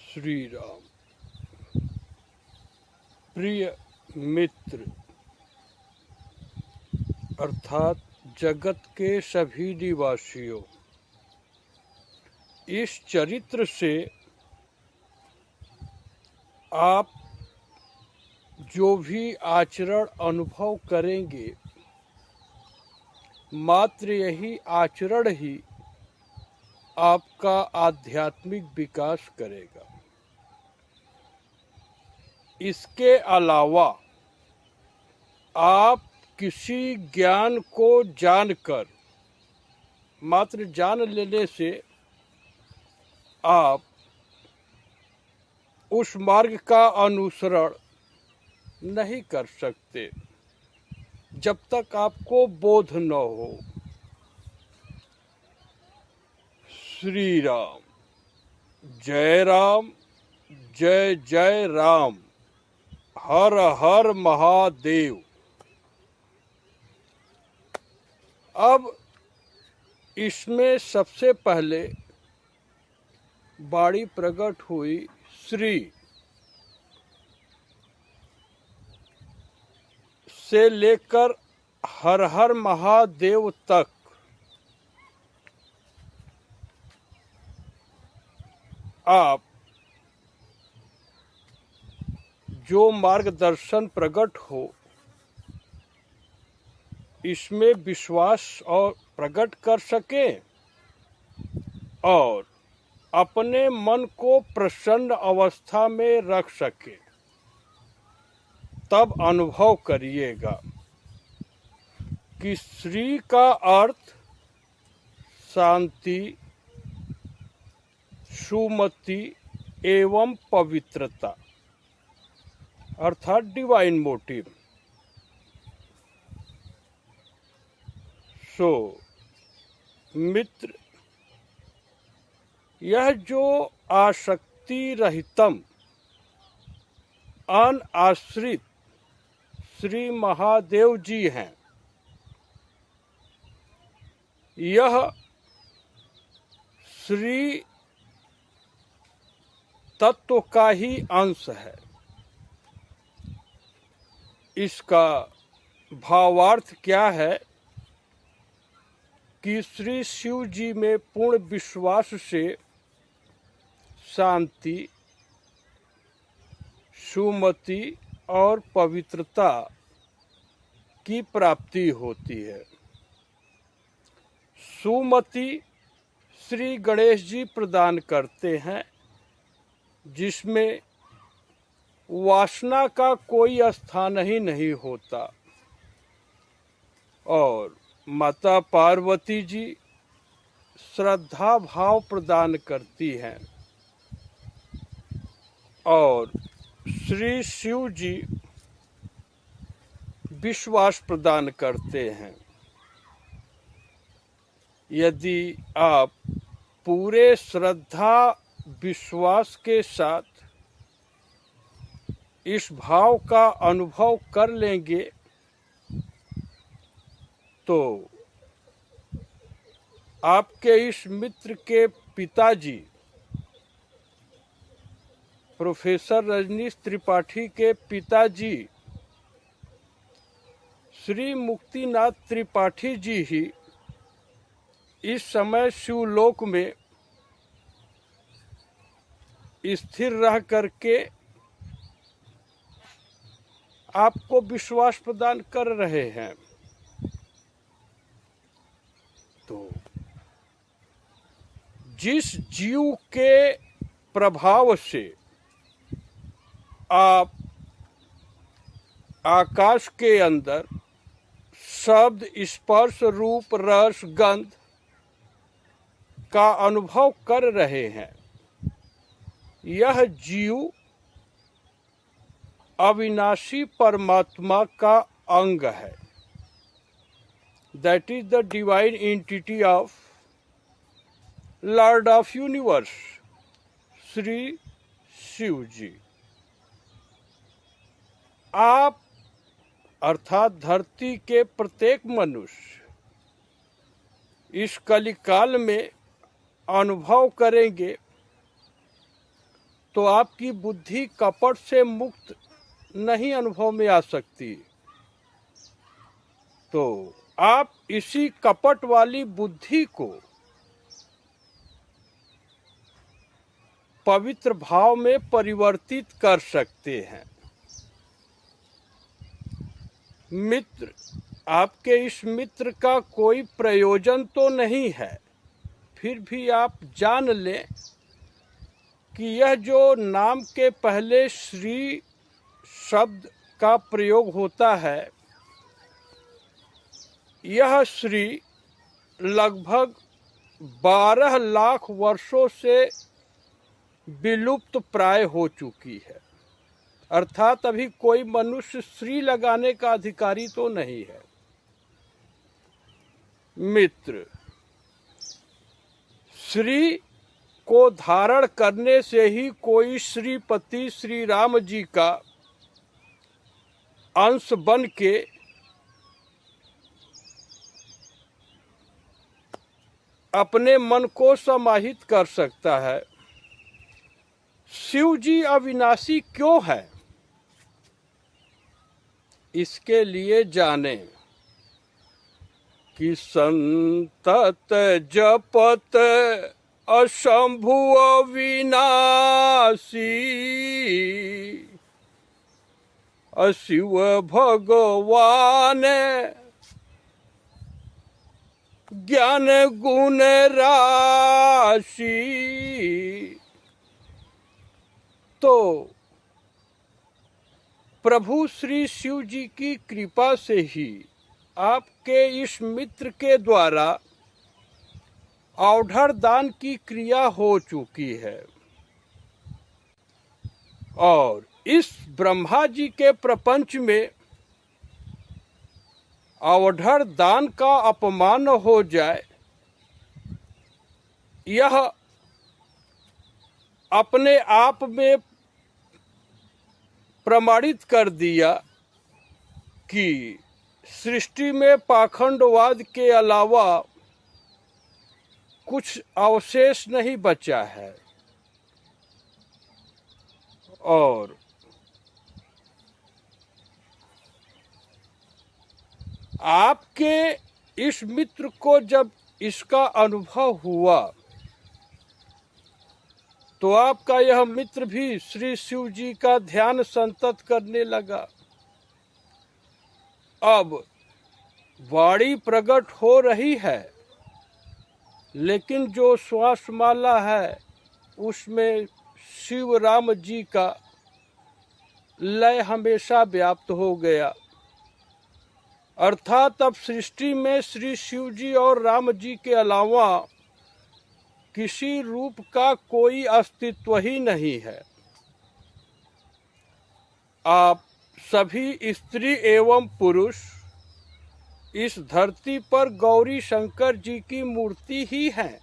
श्री राम। प्रिय मित्र अर्थात जगत के सभी निवासियों, इस चरित्र से आप जो भी आचरण अनुभव करेंगे, मात्र यही आचरण ही आपका आध्यात्मिक विकास करेगा। इसके अलावा आप किसी ज्ञान को जानकर, मात्र जान लेने से आप उस मार्ग का अनुसरण नहीं कर सकते जब तक आपको बोध न हो। श्री राम। जय राम, जय जय राम, हर हर महादेव। अब इसमें सबसे पहले वाणी प्रकट हुई श्री से लेकर हर हर महादेव तक आप जो मार्गदर्शन प्रकट हो, इसमें विश्वास और प्रकट कर सके और अपने मन को प्रसन्न अवस्था में रख सके, तब अनुभव करिएगा कि श्री का अर्थ शांति, सुमति एवं पवित्रता अर्थात डिवाइन मोटिव। सो मित्र, यह जो आसक्ति रहितम अनाश्रित श्री महादेव जी हैं, यह श्री तत्व का ही अंश है। इसका भावार्थ क्या है कि श्री शिव जी में पूर्ण विश्वास से शांति, सुमति और पवित्रता की प्राप्ति होती है। सुमति श्री गणेश जी प्रदान करते हैं, जिसमें वासना का कोई स्थान ही नहीं होता, और माता पार्वती जी श्रद्धा भाव प्रदान करती हैं और श्री शिव जी विश्वास प्रदान करते हैं। यदि आप पूरे श्रद्धा विश्वास के साथ इस भाव का अनुभव कर लेंगे, तो आपके इस मित्र के पिताजी प्रोफेसर रजनीश त्रिपाठी के पिताजी श्री मुक्तिनाथ त्रिपाठी जी ही इस समय शिवलोक में स्थिर रह करके आपको विश्वास प्रदान कर रहे हैं। तो जिस जीव के प्रभाव से आप आकाश के अंदर शब्द, स्पर्श, रूप, रस, गंध का अनुभव कर रहे हैं, यह जीव अविनाशी परमात्मा का अंग है। That is the divine entity of lord of universe Shri Shiv ji. आप अर्थात धरती के प्रत्येक मनुष्य इस कलिकाल में अनुभव करेंगे तो आपकी बुद्धि कपट से मुक्त नहीं अनुभव में आ सकती। तो आप इसी कपट वाली बुद्धि को पवित्र भाव में परिवर्तित कर सकते हैं। मित्र, आपके इस मित्र का कोई प्रयोजन तो नहीं है, फिर भी आप जान लें कि यह जो नाम के पहले श्री शब्द का प्रयोग होता है, यह श्री लगभग 12 लाख वर्षों से विलुप्त प्राय हो चुकी है। अर्थात अभी कोई मनुष्य श्री लगाने का अधिकारी तो नहीं है। मित्र, श्री को धारण करने से ही कोई श्रीपति श्री राम जी का अंश बन के अपने मन को समाहित कर सकता है। शिव जी अविनाशी क्यों है, इसके लिए जाने कि संतत जपत अशंभु अविनाशी, अशिव भगवान ज्ञान गुण राशि। तो प्रभु श्री शिव जी की कृपा से ही आपके इस मित्र के द्वारा औढ़र दान की क्रिया हो चुकी है और इस ब्रह्मा जी के प्रपंच में औढ़र दान का अपमान हो जाए, यह अपने आप में प्रमाणित कर दिया कि सृष्टि में पाखंडवाद के अलावा कुछ अवशेष नहीं बचा है। और आपके इस मित्र को जब इसका अनुभव हुआ तो आपका यह मित्र भी श्री शिव जी का ध्यान संतत करने लगा। अब वाणी प्रकट हो रही है, लेकिन जो श्वासमाला है उसमें शिव राम जी का लय हमेशा व्याप्त हो गया। अर्थात अब सृष्टि में श्री शिव जी और राम जी के अलावा किसी रूप का कोई अस्तित्व ही नहीं है। आप सभी स्त्री एवं पुरुष इस धरती पर गौरी शंकर जी की मूर्ति ही हैं।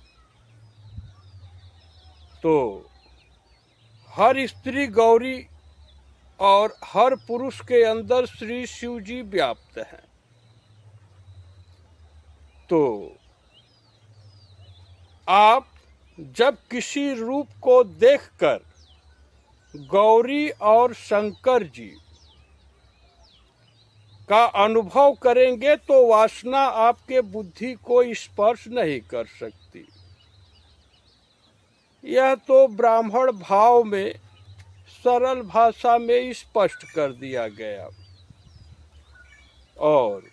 तो हर स्त्री गौरी और हर पुरुष के अंदर श्री शिव जी व्याप्त हैं। तो आप जब किसी रूप को देखकर गौरी और शंकर जी का अनुभव करेंगे तो वासना आपके बुद्धि को स्पर्श नहीं कर सकती। यह तो ब्राह्मण भाव में सरल भाषा में स्पष्ट कर दिया गया। और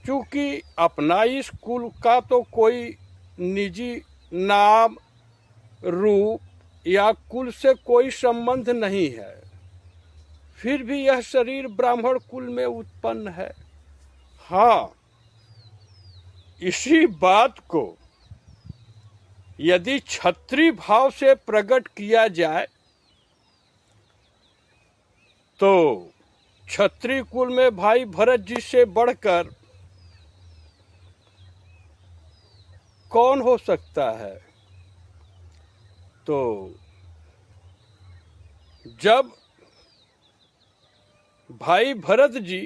चूंकि अपना इस कुल का तो कोई निजी नाम, रूप या कुल से कोई संबंध नहीं है, फिर भी यह शरीर ब्राह्मण कुल में उत्पन्न है। हाँ, इसी बात को यदि क्षत्रिय भाव से प्रकट किया जाए तो क्षत्रिय कुल में भाई भरत जी से बढ़कर कौन हो सकता है। तो जब भाई भरत जी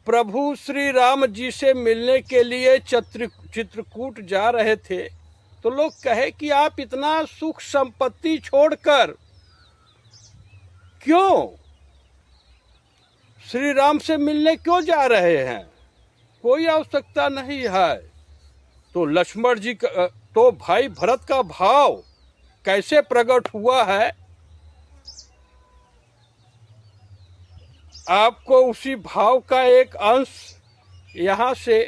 प्रभु श्री राम जी से मिलने के लिए चित्रकूट जा रहे थे तो लोग कहे कि आप इतना सुख संपत्ति छोड़कर क्यों श्री राम से मिलने क्यों जा रहे हैं, कोई आवश्यकता नहीं है। तो लक्ष्मण जी का, तो भाई भरत का भाव कैसे प्रकट हुआ है, आपको उसी भाव का एक अंश यहाँ से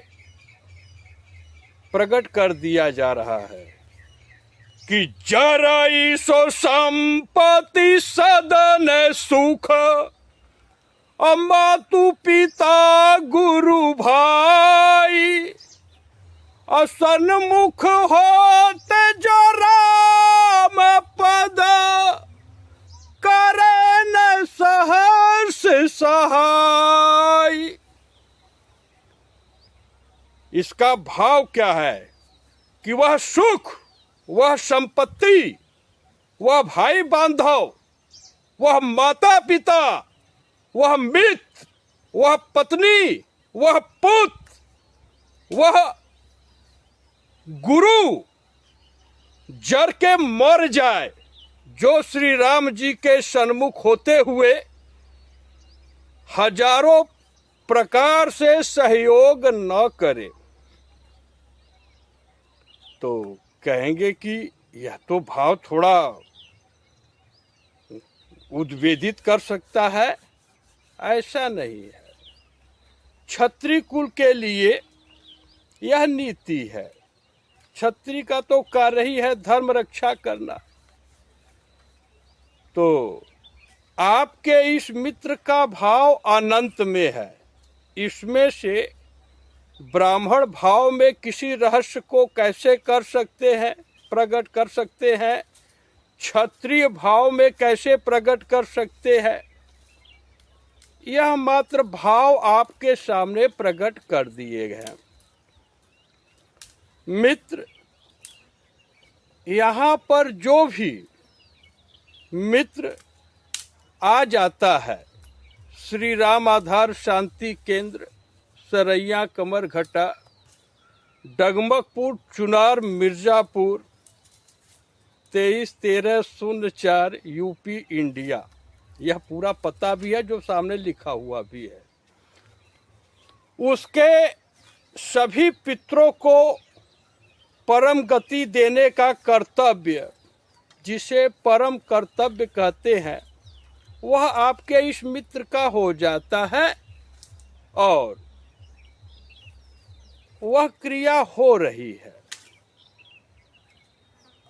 प्रकट कर दिया जा रहा है कि जरई सो संपत्ति सदन सुख, मातु पिता गुरु भाई, असन्मुख होते जो राम पद, करे न सहर्ष सहाय। इसका भाव क्या है कि वह सुख, वह संपत्ति, वह भाई बांधव, वह माता पिता, वह मित्र, वह पत्नी, वह पुत्र, वह गुरु जर के मर जाए, जो श्री राम जी के सन्मुख होते हुए हजारों प्रकार से सहयोग न करे, तो कहेंगे कि यह तो भाव थोड़ा उद्वेलित कर सकता है। ऐसा नहीं है। क्षत्रिय कुल के लिए यह नीति है। क्षत्रिय का तो कार्य ही है धर्म रक्षा करना। तो आपके इस मित्र का भाव अनंत में है। इसमें से ब्राह्मण भाव में किसी रहस्य को कैसे कर सकते हैं, प्रकट कर सकते हैं, क्षत्रिय भाव में कैसे प्रकट कर सकते हैं, यह मात्र भाव आपके सामने प्रकट कर दिए गए। मित्र, यहाँ पर जो भी मित्र आ जाता है, श्री राम आधार शांति केंद्र, सरैया कमर घटा, डगमगपुर, चुनार, मिर्जापुर, 231304 यूपी इंडिया। यह पूरा पता भी है जो सामने लिखा हुआ भी है। उसके सभी पितरों को परम गति देने का कर्तव्य, जिसे परम कर्तव्य कहते हैं, वह आपके इस मित्र का हो जाता है और वह क्रिया हो रही है।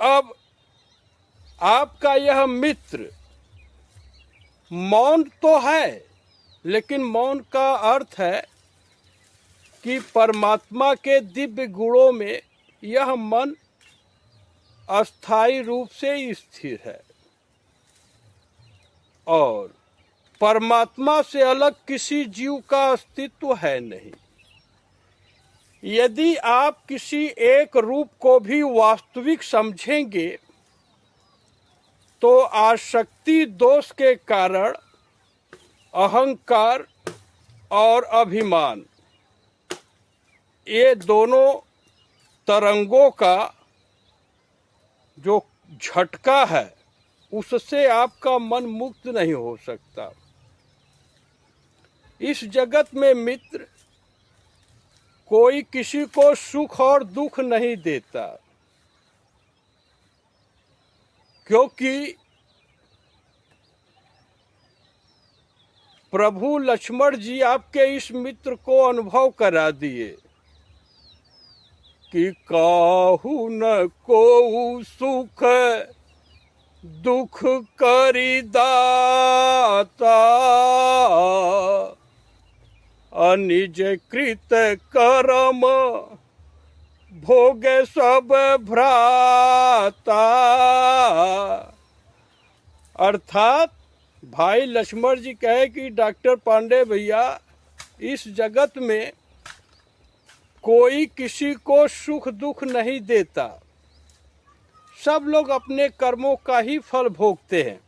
अब आपका यह मित्र मौन तो है, लेकिन मौन का अर्थ है कि परमात्मा के दिव्य गुणों में यह मन अस्थायी रूप से स्थिर है और परमात्मा से अलग किसी जीव का अस्तित्व है नहीं। यदि आप किसी एक रूप को भी वास्तविक समझेंगे तो आसक्ति दोष के कारण अहंकार और अभिमान, ये दोनों तरंगों का जो झटका है, उससे आपका मन मुक्त नहीं हो सकता। इस जगत में मित्र कोई किसी को सुख और दुख नहीं देता, क्योंकि प्रभु लक्ष्मण जी आपके इस मित्र को अनुभव करा दिए कि काहू न को सुख दुख करी दाता, अनिज कृत कर्म भोगे सब भ्राता। अर्थात भाई लक्ष्मण जी कहे कि डॉक्टर पांडे भैया, इस जगत में कोई किसी को सुख दुख नहीं देता, सब लोग अपने कर्मों का ही फल भोगते हैं।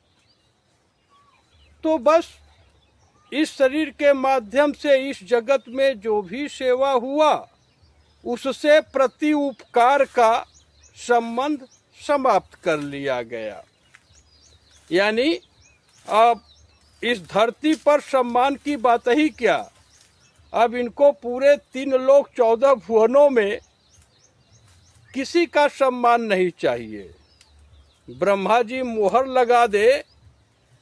तो बस इस शरीर के माध्यम से इस जगत में जो भी सेवा हुआ, उससे प्रति उपकार का संबंध समाप्त कर लिया गया। यानी अब इस धरती पर सम्मान की बात ही क्या, अब इनको पूरे 3 लोक 14 भुवनों में किसी का सम्मान नहीं चाहिए। ब्रह्मा जी मोहर लगा दे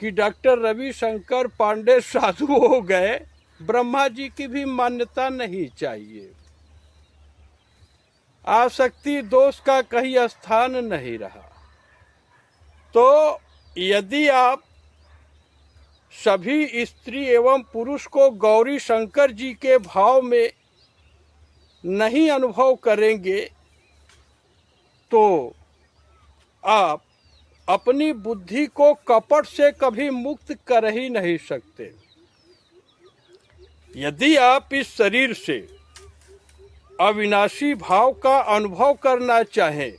कि डॉक्टर रविशंकर पांडे साधु हो गए, ब्रह्मा जी की भी मान्यता नहीं चाहिए। आसक्ति दोष का कहीं स्थान नहीं रहा। तो यदि आप सभी स्त्री एवं पुरुष को गौरी शंकर जी के भाव में नहीं अनुभव करेंगे तो आप अपनी बुद्धि को कपट से कभी मुक्त कर ही नहीं सकते। यदि आप इस शरीर से अविनाशी भाव का अनुभव करना चाहें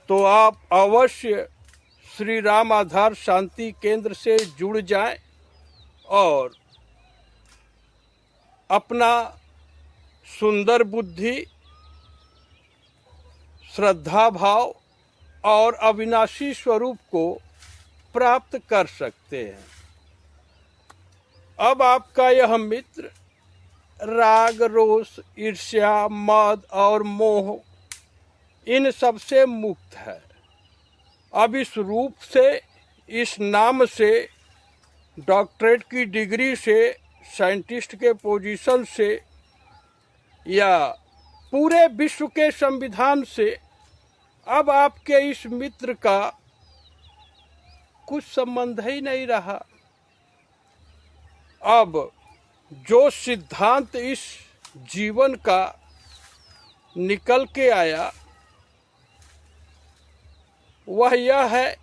तो आप अवश्य श्री राम आधार शांति केंद्र से जुड़ जाएं और अपना सुंदर बुद्धि, श्रद्धा भाव और अविनाशी स्वरूप को प्राप्त कर सकते हैं। अब आपका यह मित्र राग, रोष, ईर्ष्या, मद और मोह इन सब से मुक्त है। अब इस रूप से, इस नाम से, डॉक्टरेट की डिग्री से, साइंटिस्ट के पोजीशन से या पूरे विश्व के संविधान से अब आपके इस मित्र का कुछ संबंध ही नहीं रहा। अब जो सिद्धांत इस जीवन का निकल के आया वह यह है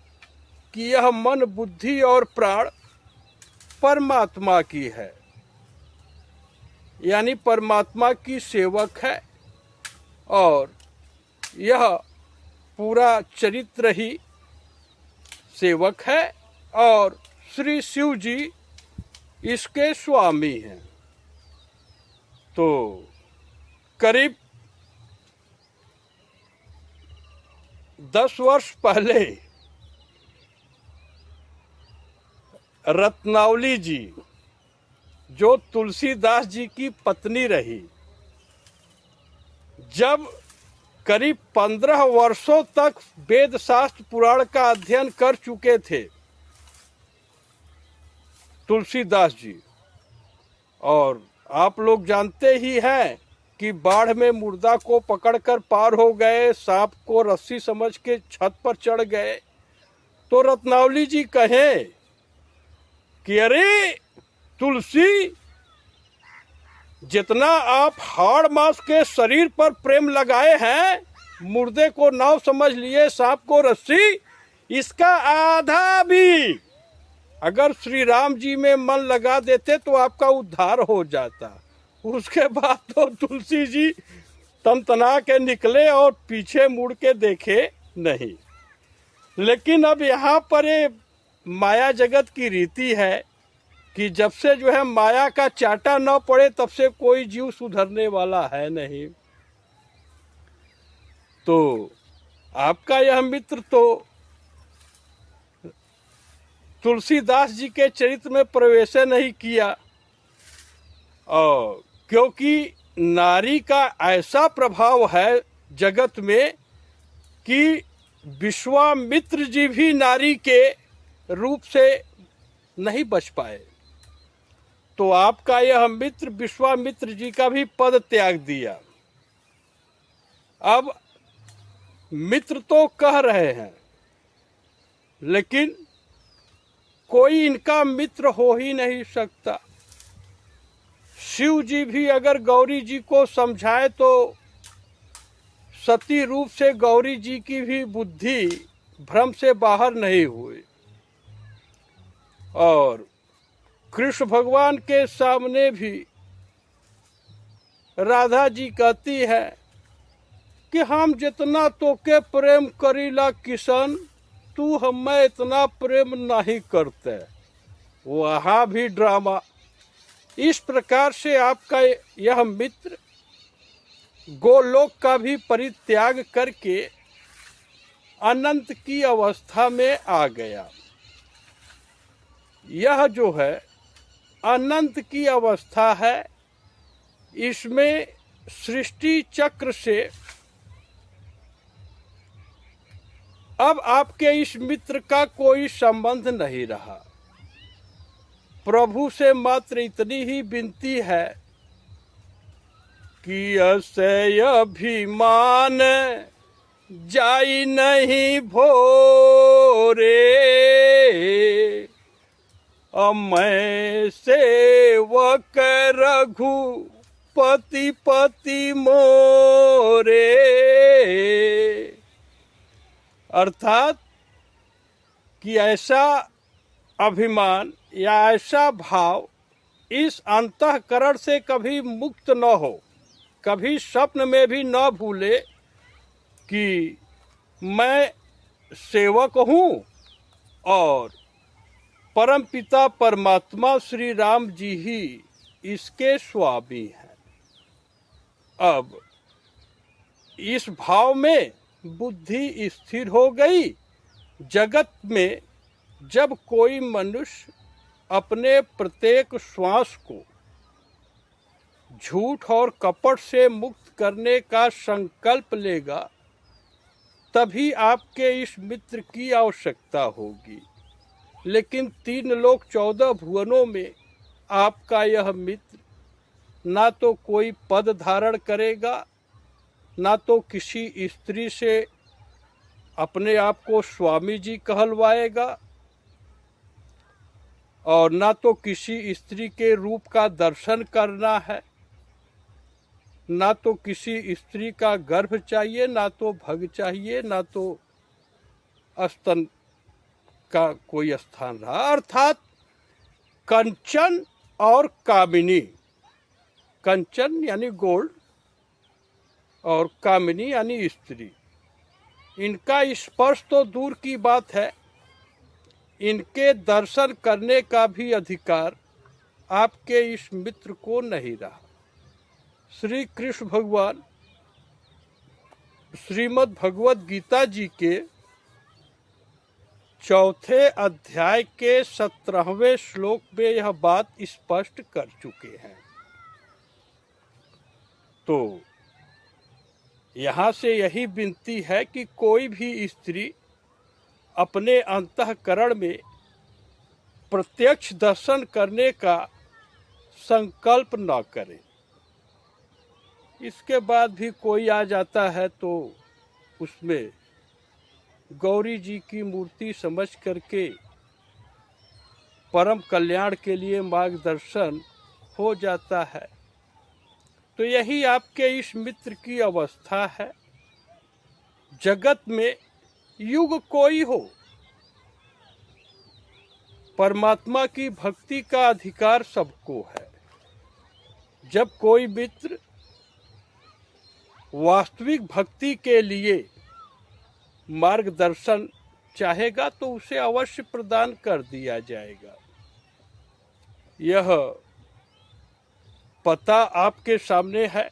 कि यह मन, बुद्धि और प्राण परमात्मा की है, यानी परमात्मा की सेवक है और यह पूरा चरित्र ही सेवक है और श्री शिव जी इसके स्वामी हैं। तो करीब 10 वर्ष पहले रत्नावली जी, जो तुलसीदास जी की पत्नी रही, जब करीब 15 वर्षों तक वेद शास्त्र पुराण का अध्ययन कर चुके थे तुलसीदास जी, और आप लोग जानते ही हैं कि बाढ़ में मुर्दा को पकड़कर पार हो गए, सांप को रस्सी समझ के छत पर चढ़ गए, तो रत्नावली जी कहें कि अरे तुलसी, जितना आप हाड़ मांस के शरीर पर प्रेम लगाए हैं, मुर्दे को नाव समझ लिए, सांप को रस्सी, इसका आधा भी अगर श्री राम जी में मन लगा देते तो आपका उद्धार हो जाता। उसके बाद तो तुलसी जी तनतना के निकले और पीछे मुड़ के देखे नहीं। लेकिन अब यहाँ पर ये माया जगत की रीति है कि जब से जो है माया का चाटा न पड़े तब से कोई जीव सुधरने वाला है नहीं। तो आपका यह मित्र तो तुलसीदास जी के चरित्र में प्रवेश नहीं किया, और क्योंकि नारी का ऐसा प्रभाव है जगत में कि विश्वामित्र जी भी नारी के रूप से नहीं बच पाए। तो आपका यह मित्र विश्वामित्र जी का भी पद त्याग दिया। अब मित्र तो कह रहे हैं, लेकिन कोई इनका मित्र हो ही नहीं सकता। शिव जी भी अगर गौरी जी को समझाए तो सती रूप से गौरी जी की भी बुद्धि भ्रम से बाहर नहीं हुई, और कृष्ण भगवान के सामने भी राधा जी कहती है कि हम जितना तोके प्रेम करीला किशन, तू हमें इतना प्रेम नहीं करते। वहाँ भी ड्रामा। इस प्रकार से आपका यह मित्र गोलोक का भी परित्याग करके अनंत की अवस्था में आ गया। यह जो है अनंत की अवस्था है, इसमें सृष्टि चक्र से अब आपके इस मित्र का कोई संबंध नहीं रहा। प्रभु से मात्र इतनी ही विनती है कि असय अभिमान जाई नहीं भोरे, मैं सेवक रघुपति पति मोरे। अर्थात कि ऐसा अभिमान या ऐसा भाव इस अंतःकरण से कभी मुक्त न हो, कभी स्वप्न में भी न भूले कि मैं सेवक हूँ और परमपिता परमात्मा श्री राम जी ही इसके स्वामी हैं। अब इस भाव में बुद्धि स्थिर हो गई। जगत में जब कोई मनुष्य अपने प्रत्येक श्वास को झूठ और कपट से मुक्त करने का संकल्प लेगा, तभी आपके इस मित्र की आवश्यकता होगी। लेकिन 3 लोक 14 भुवनों में आपका यह मित्र ना तो कोई पद धारण करेगा, ना तो किसी स्त्री से अपने आप को स्वामी जी कहलवाएगा, और ना तो किसी स्त्री के रूप का दर्शन करना है, ना तो किसी स्त्री का गर्भ चाहिए, ना तो भग चाहिए, ना तो स्तन का कोई स्थान रहा। अर्थात कंचन और कामिनी, कंचन यानी गोल्ड और कामिनी यानी स्त्री, इनका स्पर्श तो दूर की बात है, इनके दर्शन करने का भी अधिकार आपके इस मित्र को नहीं रहा। श्री कृष्ण भगवान श्रीमद् भगवद गीता जी के 4 अध्याय के 17वें श्लोक में यह बात स्पष्ट कर चुके हैं। तो यहाँ से यही विनती है कि कोई भी स्त्री अपने अंतःकरण में प्रत्यक्ष दर्शन करने का संकल्प न करे। इसके बाद भी कोई आ जाता है तो उसमें गौरी जी की मूर्ति समझ करके परम कल्याण के लिए मार्गदर्शन हो जाता है। तो यही आपके इस मित्र की अवस्था है। जगत में युग कोई हो, परमात्मा की भक्ति का अधिकार सबको है। जब कोई मित्र वास्तविक भक्ति के लिए मार्गदर्शन चाहेगा तो उसे अवश्य प्रदान कर दिया जाएगा। यह पता आपके सामने है,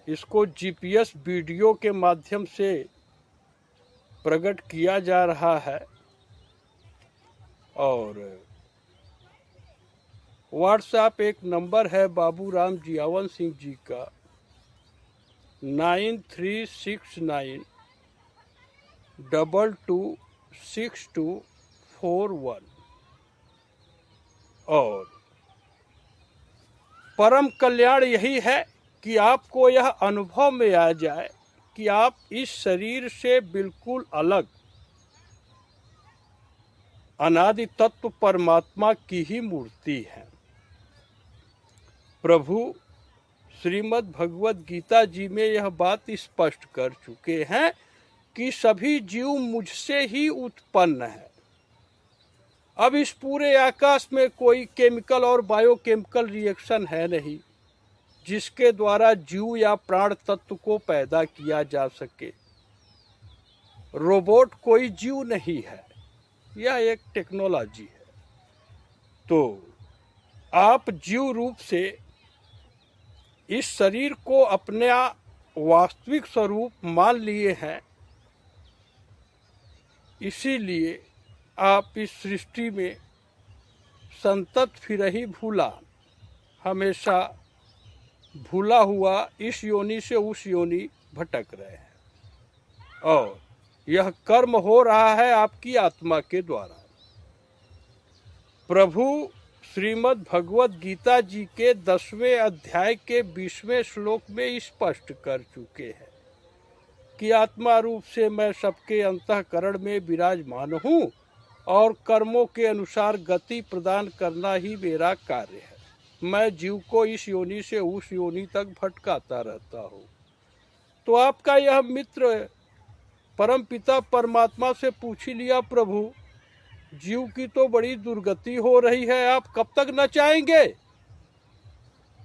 इसको जीपीएस वीडियो के माध्यम से प्रकट किया जा रहा है और व्हाट्सएप एक नंबर है बाबूराम जियावन सिंह जी का 9369226241 और परम कल्याण यही है कि आपको यह अनुभव में आ जाए कि आप इस शरीर से बिल्कुल अलग अनादि तत्व परमात्मा की ही मूर्ति है। प्रभु श्रीमद् भगवद गीता जी में यह बात स्पष्ट कर चुके हैं कि सभी जीव मुझसे ही उत्पन्न है। अब इस पूरे आकाश में कोई केमिकल और बायोकेमिकल रिएक्शन है नहीं जिसके द्वारा जीव या प्राण तत्व को पैदा किया जा सके। रोबोट कोई जीव नहीं है, यह एक टेक्नोलॉजी है। तो आप जीव रूप से इस शरीर को अपना वास्तविक स्वरूप मान लिए हैं, इसीलिए आप इस सृष्टि में संतत फिर ही भूला, हमेशा भूला हुआ इस योनि से उस योनि भटक रहे हैं, और यह कर्म हो रहा है आपकी आत्मा के द्वारा। प्रभु श्रीमद् भगवत गीता जी के 10वें अध्याय के 20वें श्लोक में स्पष्ट कर चुके हैं कि आत्मा रूप से मैं सबके अंतःकरण में विराजमान हूँ और कर्मों के अनुसार गति प्रदान करना ही मेरा कार्य है। मैं जीव को इस योनि से उस योनि तक भटकाता रहता हूँ। तो आपका यह मित्र परम पिता परमात्मा से पूछ ही लिया, प्रभु जीव की तो बड़ी दुर्गति हो रही है, आप कब तक नचाएंगे?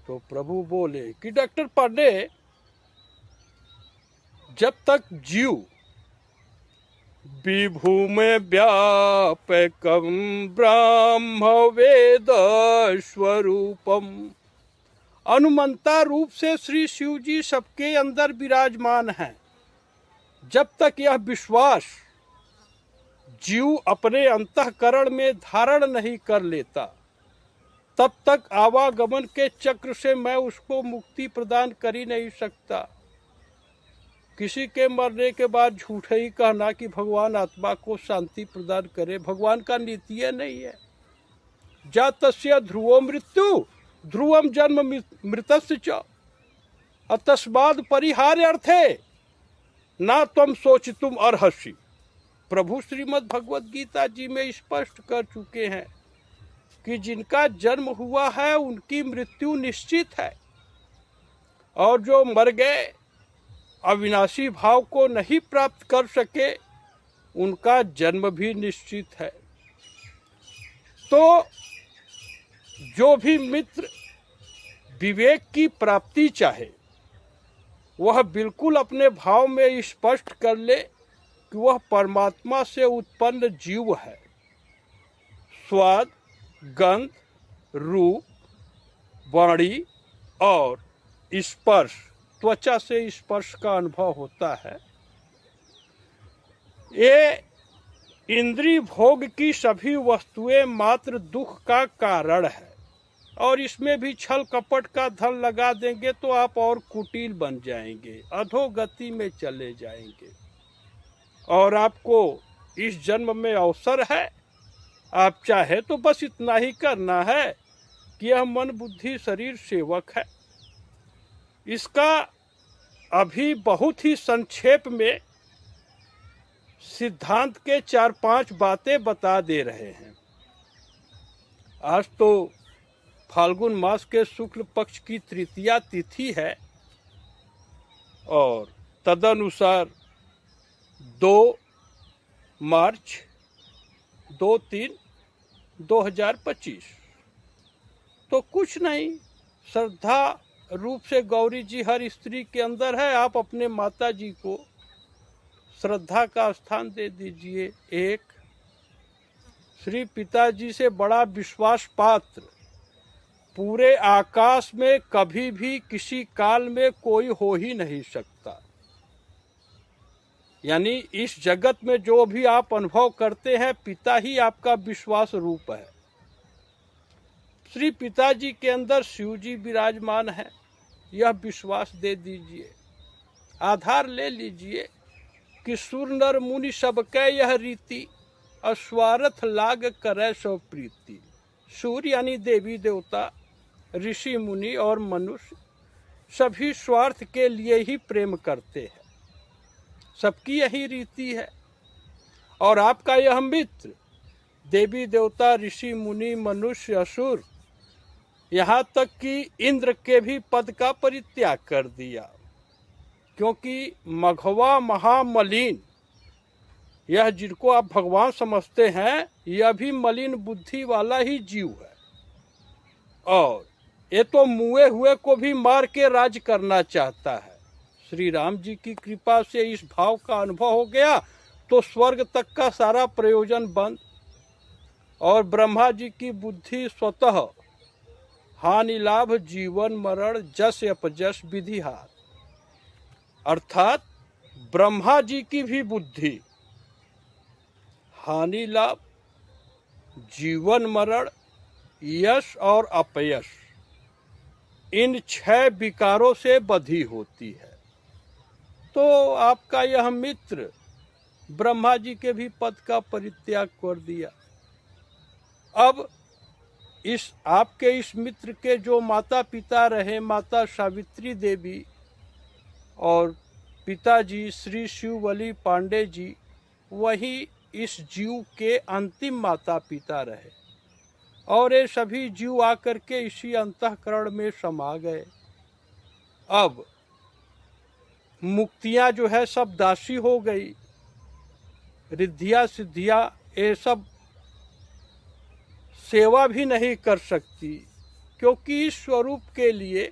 तो प्रभु बोले कि डॉक्टर पांडे, जब तक जीव विभू में व्यापकम ब्रह्म वेद स्वरूपम, अनुमंता रूप से श्री शिव जी सबके अंदर विराजमान हैं, जब तक यह विश्वास जीव अपने अंतःकरण में धारण नहीं कर लेता, तब तक आवागमन के चक्र से मैं उसको मुक्ति प्रदान कर ही नहीं सकता। किसी के मरने के बाद झूठे ही कहना कि भगवान आत्मा को शांति प्रदान करे, भगवान का नीति नहीं है। जातस्य ध्रुवो मृत्यु ध्रुवम जन्म मृतस्य च अतस्माद् परिहार्यर्थे ना त्वं शोचितुम अर्हसि। प्रभु श्रीमद् भगवत गीता जी में स्पष्ट कर चुके हैं कि जिनका जन्म हुआ है उनकी मृत्यु निश्चित है, और जो मर गए अविनाशी भाव को नहीं प्राप्त कर सके उनका जन्म भी निश्चित है। तो जो भी मित्र विवेक की प्राप्ति चाहे वह बिल्कुल अपने भाव में स्पष्ट कर ले कि वह परमात्मा से उत्पन्न जीव है। स्वाद, गंध, रूप, वाणी और स्पर्श, त्वचा से स्पर्श का अनुभव होता है। ये इंद्रिय भोग की सभी वस्तुएं मात्र दुख का कारण है, और इसमें भी छल कपट का धन लगा देंगे तो आप और कुटिल बन जाएंगे, अधोगति में चले जाएंगे। और आपको इस जन्म में अवसर है, आप चाहे तो बस इतना ही करना है कि यह मन बुद्धि शरीर सेवक है। इसका अभी बहुत ही संक्षेप में सिद्धांत के 4-5 बातें बता दे रहे हैं। आज तो फाल्गुन मास के शुक्ल पक्ष की तृतीया तिथि है, और तदनुसार 2 मार्च 2025। तो कुछ नहीं, श्रद्धा रूप से गौरी जी हर स्त्री के अंदर है। आप अपने माता जी को श्रद्धा का स्थान दे दीजिए। एक श्री पिताजी से बड़ा विश्वास पात्र पूरे आकाश में कभी भी किसी काल में कोई हो ही नहीं सकता। यानी इस जगत में जो भी आप अनुभव करते हैं, पिता ही आपका विश्वास रूप है। श्री पिताजी के अंदर शिव जी विराजमान है, यह विश्वास दे दीजिए। आधार ले लीजिए कि सुर नर मुनि सबकै यह रीति, अस्वार्थ लाग करे सो प्रीति। सूर्य यानी देवी देवता, ऋषि मुनि और मनुष्य सभी स्वार्थ के लिए ही प्रेम करते हैं, सबकी यही रीति है। और आपका यह मित्र देवी देवता, ऋषि मुनि, मनुष्य, असुर, यहाँ तक कि इंद्र के भी पद का परित्याग कर दिया, क्योंकि मघवा महामलिन, यह जिनको आप भगवान समझते हैं, यह भी मलिन बुद्धि वाला ही जीव है। और ये तो मुए हुए को भी मार के राज करना चाहता है। श्री राम जी की कृपा से इस भाव का अनुभव हो गया तो स्वर्ग तक का सारा प्रयोजन बंद। और ब्रह्मा जी की बुद्धि स्वतः हानि लाभ जीवन मरण जस अपजस विधि हाथ। अर्थात ब्रह्मा जी की भी बुद्धि हानि लाभ जीवन मरण यश और अपयश इन 6 विकारों से बधी होती है। तो आपका यह मित्र ब्रह्मा जी के भी पद का परित्याग कर दिया। अब इस आपके इस मित्र के जो माता पिता रहे, माता सावित्री देवी और पिताजी श्री शिवबली पांडे जी, वही इस जीव के अंतिम माता पिता रहे और ये सभी जीव आकर के इसी अंतःकरण में समा गए। अब मुक्तियां जो है सब दासी हो गई, रिद्धियां सिद्धियां ये सब सेवा भी नहीं कर सकती, क्योंकि इस स्वरूप के लिए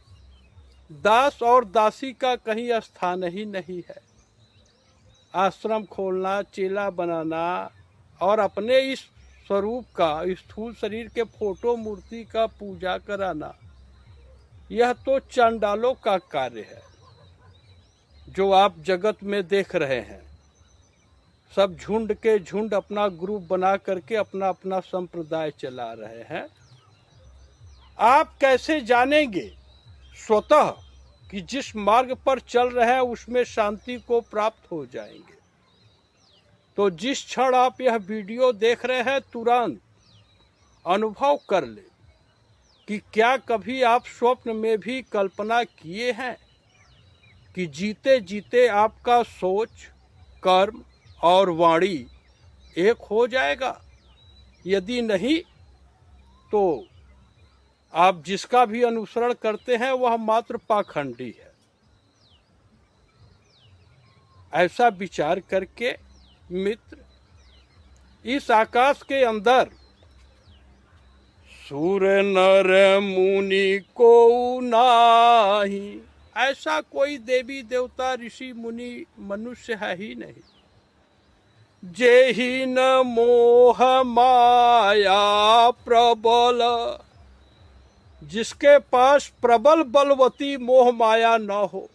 दास और दासी का कहीं स्थान ही नहीं है। आश्रम खोलना, चेला बनाना और अपने इस स्वरूप का, स्थूल शरीर के फोटो मूर्ति का पूजा कराना, यह तो चांडालों का कार्य है जो आप जगत में देख रहे हैं। सब झुंड के झुंड अपना ग्रुप बना करके अपना अपना संप्रदाय चला रहे हैं। आप कैसे जानेंगे स्वतः कि जिस मार्ग पर चल रहे हैं उसमें शांति को प्राप्त हो जाएंगे? तो जिस क्षण आप यह वीडियो देख रहे हैं तुरंत अनुभव कर ले कि क्या कभी आप स्वप्न में भी कल्पना किए हैं कि जीते जीते आपका सोच, कर्म और वाणी एक हो जाएगा? यदि नहीं तो आप जिसका भी अनुसरण करते हैं वह मात्र पाखंडी है। ऐसा विचार करके मित्र, इस आकाश के अंदर सूर्य नर मुनि को नाही, ऐसा कोई देवी देवता ऋषि मुनि मनुष्य है ही नहीं। जेहि न मोह माया प्रबल, जिसके पास प्रबल बलवती मोह माया न हो।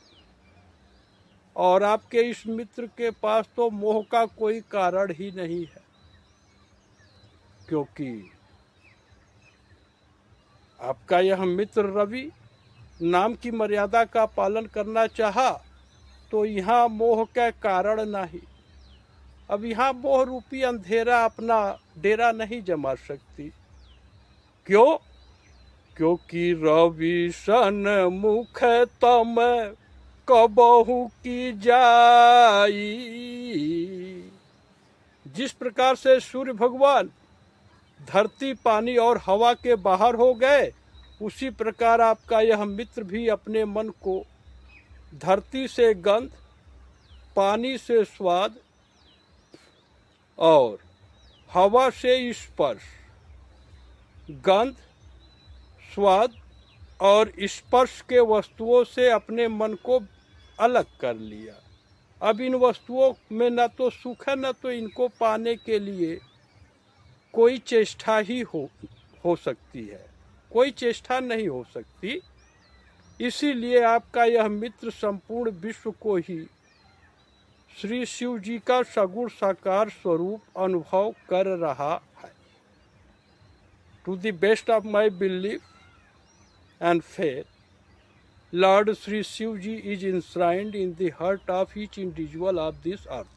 और आपके इस मित्र के पास तो मोह का कोई कारण ही नहीं है, क्योंकि आपका यह मित्र रवि नाम की मर्यादा का पालन करना चाहा तो यहाँ मोह का कारण नहीं। अब यहाँ मोह रूपी अंधेरा अपना डेरा नहीं जमा सकती। क्यों? क्योंकि रवि सन मुख तम कबहू की जाई। जिस प्रकार से सूर्य भगवान धरती, पानी और हवा के बाहर हो गए, उसी प्रकार आपका यह मित्र भी अपने मन को धरती से गंध, पानी से स्वाद और हवा से स्पर्श, गंध, स्वाद और स्पर्श के वस्तुओं से अपने मन को अलग कर लिया। अब इन वस्तुओं में न तो सुख है, न तो इनको पाने के लिए कोई चेष्टा ही हो सकती है, कोई चेष्टा नहीं हो सकती। इसीलिए आपका यह मित्र संपूर्ण विश्व को ही श्री शिव जी का सगुण साकार स्वरूप अनुभव कर रहा है। To the best of my belief and faith, Lord Sri Shivji is enshrined in the heart of each individual of this earth.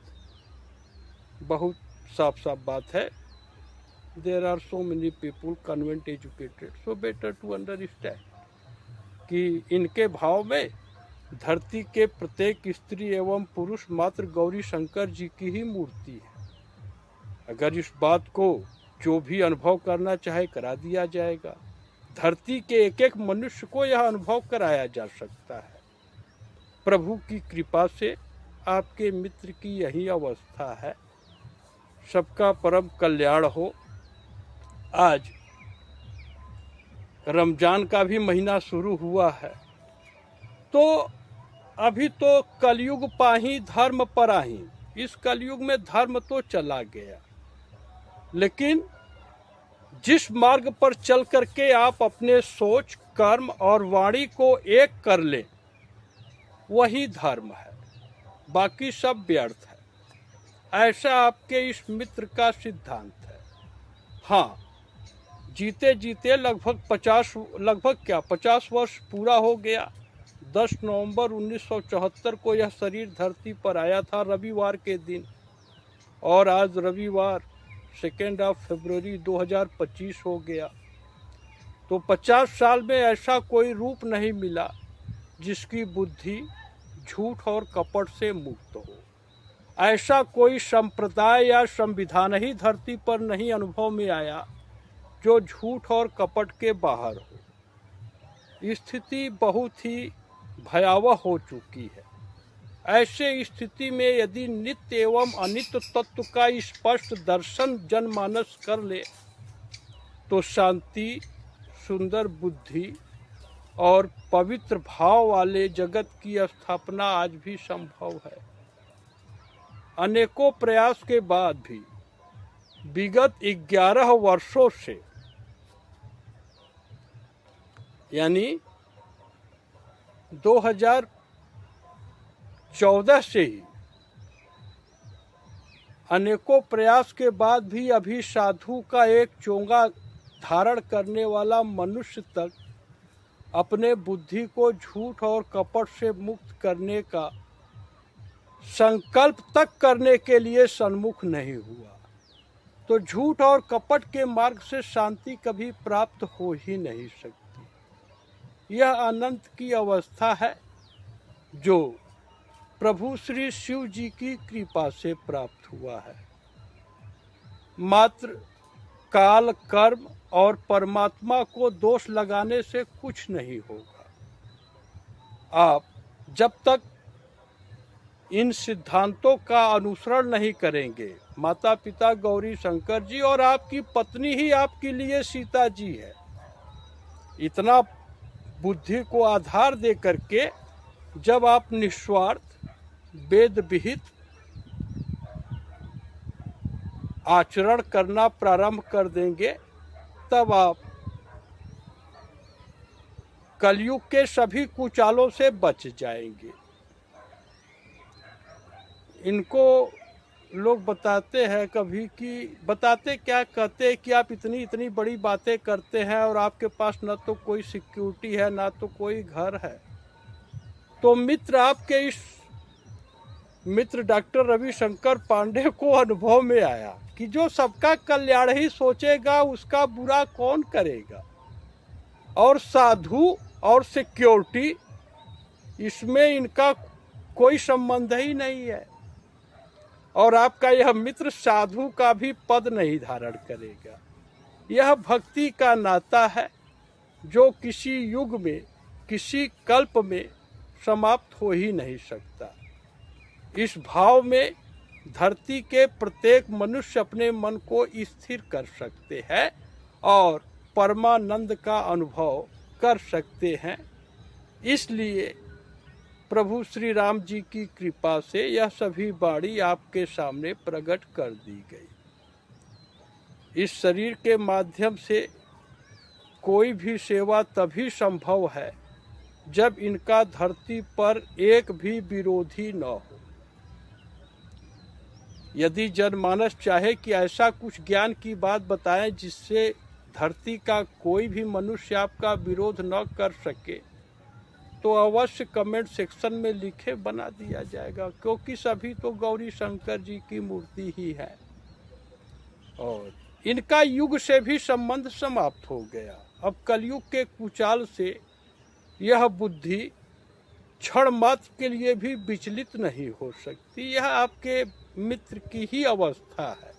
बहुत साफ साफ बात है। There are so many people convent educated, so better to understand कि इनके भाव में धरती के प्रत्येक स्त्री एवं पुरुष मात्र गौरी शंकर जी की ही मूर्ति है। अगर इस बात को जो भी अनुभव करना चाहे करा दिया जाएगा। धरती के एक एक मनुष्य को यह अनुभव कराया जा सकता है। प्रभु की कृपा से आपके मित्र की यही अवस्था है। सबका परम कल्याण हो। आज रमजान का भी महीना शुरू हुआ है, तो अभी तो कलयुग पाही धर्म पराही। इस कलयुग में धर्म तो चला गया, लेकिन जिस मार्ग पर चल करके आप अपने सोच, कर्म और वाणी को एक कर ले, वही धर्म है, बाकी सब व्यर्थ है। ऐसा आपके इस मित्र का सिद्धांत है। हाँ, जीते जीते लगभग 50 वर्ष पूरा हो गया। 10 नवंबर 1974 को यह शरीर धरती पर आया था, रविवार के दिन, और आज रविवार 2 फरवरी 2025 हो गया। तो 50 साल में ऐसा कोई रूप नहीं मिला जिसकी बुद्धि झूठ और कपट से मुक्त हो। ऐसा कोई संप्रदाय या संविधान ही धरती पर नहीं अनुभव में आया जो झूठ और कपट के बाहर हो। स्थिति बहुत ही भयावह हो चुकी है। ऐसे स्थिति में यदि नित्य एवं अनित्य तत्व का स्पष्ट दर्शन जनमानस कर ले तो शांति, सुंदर बुद्धि और पवित्र भाव वाले जगत की स्थापना आज भी संभव है। अनेकों प्रयास के बाद भी विगत 11 वर्षों से, यानी 2014 से ही अनेकों प्रयास के बाद भी अभी साधु का एक चोंगा धारण करने वाला मनुष्य तक अपने बुद्धि को झूठ और कपट से मुक्त करने का संकल्प तक करने के लिए सन्मुख नहीं हुआ। तो झूठ और कपट के मार्ग से शांति कभी प्राप्त हो ही नहीं सकती। यह अनंत की अवस्था है जो प्रभु श्री शिव जी की कृपा से प्राप्त हुआ है। मात्र काल, कर्म और परमात्मा को दोष लगाने से कुछ नहीं होगा। आप जब तक इन सिद्धांतों का अनुसरण नहीं करेंगे, माता पिता गौरी शंकर जी और आपकी पत्नी ही आपके लिए सीता जी है, इतना बुद्धि को आधार दे करके जब आप निस्वार्थ, वेद विहित आचरण करना प्रारंभ कर देंगे, तब आप कलयुग के सभी कुचालों से बच जाएंगे। इनको लोग बताते हैं कभी कि बताते क्या, कहते हैं कि आप इतनी इतनी बड़ी बातें करते हैं और आपके पास न तो कोई सिक्योरिटी है ना तो कोई घर है। तो मित्र, आपके इस मित्र डॉक्टर रविशंकर पांडे को अनुभव में आया कि जो सबका कल्याण ही सोचेगा उसका बुरा कौन करेगा। और साधु और सिक्योरिटी, इसमें इनका कोई संबंध ही नहीं है। और आपका यह मित्र साधु का भी पद नहीं धारण करेगा। यह भक्ति का नाता है जो किसी युग में, किसी कल्प में समाप्त हो ही नहीं सकता। इस भाव में धरती के प्रत्येक मनुष्य अपने मन को स्थिर कर सकते हैं और परमानंद का अनुभव कर सकते हैं। इसलिए प्रभु श्री राम जी की कृपा से यह सभी वाणी आपके सामने प्रकट कर दी गई। इस शरीर के माध्यम से कोई भी सेवा तभी संभव है जब इनका धरती पर एक भी विरोधी न हो। यदि जनमानस चाहे कि ऐसा कुछ ज्ञान की बात बताएं जिससे धरती का कोई भी मनुष्य आपका विरोध न कर सके, तो अवश्य कमेंट सेक्शन में लिखे, बना दिया जाएगा, क्योंकि सभी तो गौरी शंकर जी की मूर्ति ही है और इनका युग से भी संबंध समाप्त हो गया। अब कलयुग के कुचाल से यह बुद्धि क्षण मात्र के लिए भी विचलित नहीं हो सकती। यह आपके मित्र की ही अवस्था है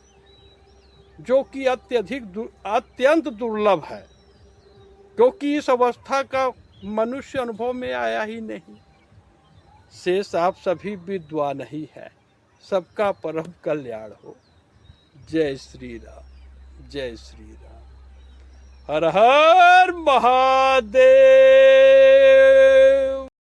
जो कि अत्यंत दुर्लभ है, क्योंकि इस अवस्था का मनुष्य अनुभव में आया ही नहीं। शेष आप सभी विद्वान ही है। सबका परम कल्याण हो। जय श्री राम, जय श्री राम। हर हर महादेव।